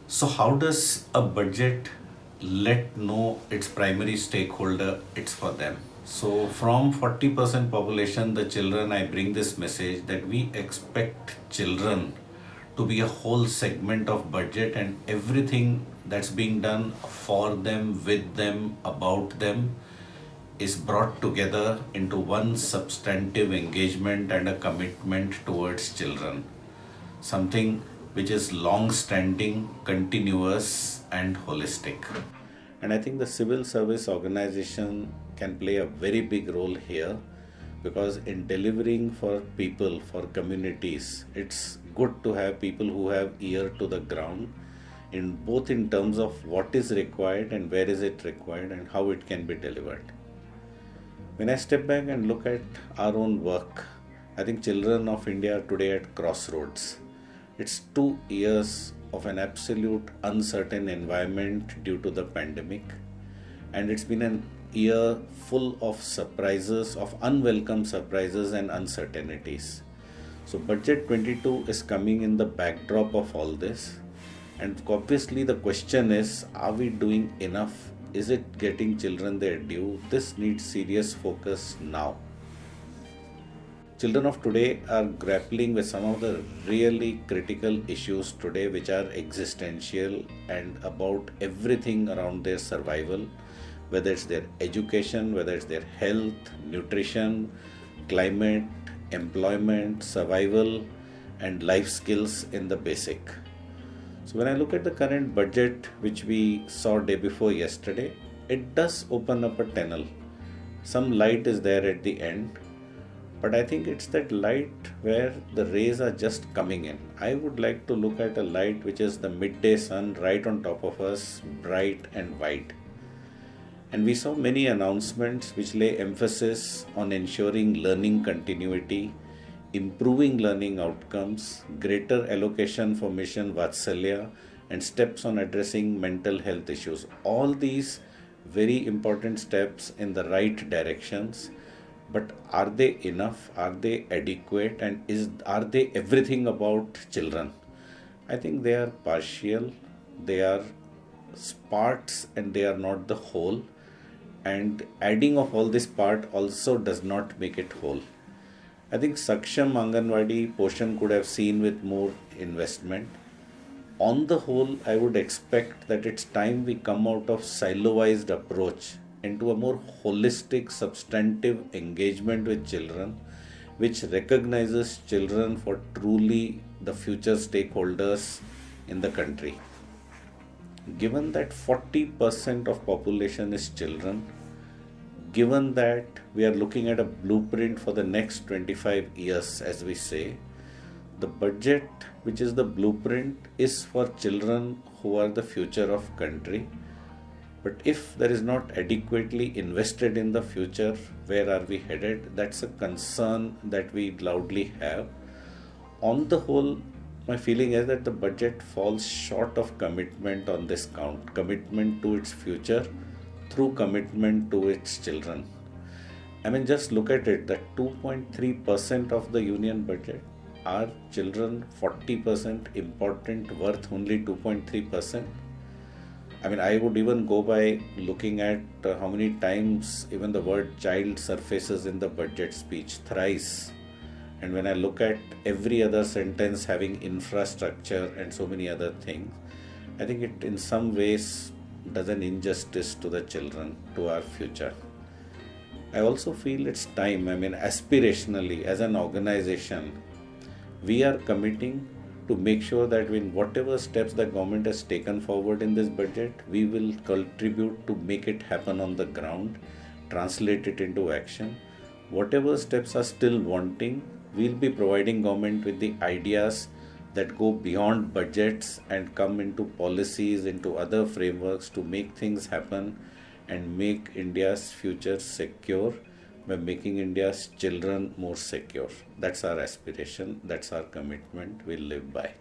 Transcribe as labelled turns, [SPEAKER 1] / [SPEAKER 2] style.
[SPEAKER 1] So how does a budget let know its primary stakeholder it's for them? So from 40% population, the children, I bring this message that we expect children to be a whole segment of budget, and everything that's being done for them, with them, about them is brought together into one substantive engagement and a commitment towards children, something which is long standing, continuous, and holistic. And I think the civil service organization can play a very big role here, because in delivering for people, for communities, it's good to have people who have ear to the ground, in both in terms of what is required and where is it required and how it can be delivered. When I step back and look at our own work, I think children of India are today at crossroads. It's 2 years of an absolute uncertain environment due to the pandemic, and it's been an year full of surprises, of unwelcome surprises and uncertainties. So budget 22 is coming in the backdrop of all this, and obviously the question is, are we doing enough? Is it getting children their due? This needs serious focus now. Children of today are grappling with some of the really critical issues today, which are existential and about everything around their survival, whether it's their education, whether it's their health, nutrition, climate, employment, survival, and life skills in the basic. So when I look at the current budget, which we saw day before yesterday, it does open up a tunnel. Some light is there at the end, but I think it's that light where the rays are just coming in. I would like to look at a light which is the midday sun right on top of us, bright and white. And we saw many announcements which lay emphasis on ensuring learning continuity, improving learning outcomes, greater allocation for Mission Vatsalya, and steps on addressing mental health issues. All these very important steps in the right directions. But are they enough? Are they adequate? And are they everything about children? I think they are partial, they are parts, and they are not the whole. And adding of all this part also does not make it whole. I think Saksham Anganwadi portion could have seen with more investment. On the whole, I would expect that it's time we come out of siloized approach into a more holistic, substantive engagement with children, which recognizes children for truly the future stakeholders in the country. Given that 40% of population is children, given that we are looking at a blueprint for the next 25 years, as we say, the budget, which is the blueprint, is for children who are the future of country. But if there is not adequately invested in the future, where are we headed? That's a concern that we loudly have. On the whole, my feeling is that the budget falls short of commitment on this count, commitment to its future through commitment to its children. I mean, just look at it, that 2.3% of the union budget are children, 40% important, worth only 2.3%. I mean, I would even go by looking at how many times even the word child surfaces in the budget speech, thrice. And when I look at every other sentence having infrastructure and so many other things, I think it in some ways does an injustice to the children, to our future. I also feel it's time, I mean, aspirationally, as an organization, we are committing to make sure that in whatever steps the government has taken forward in this budget, we will contribute to make it happen on the ground, translate it into action. Whatever steps are still wanting, we'll be providing government with the ideas that go beyond budgets and come into policies, into other frameworks to make things happen and make India's future secure by making India's children more secure. That's our aspiration, that's our commitment, we'll live by.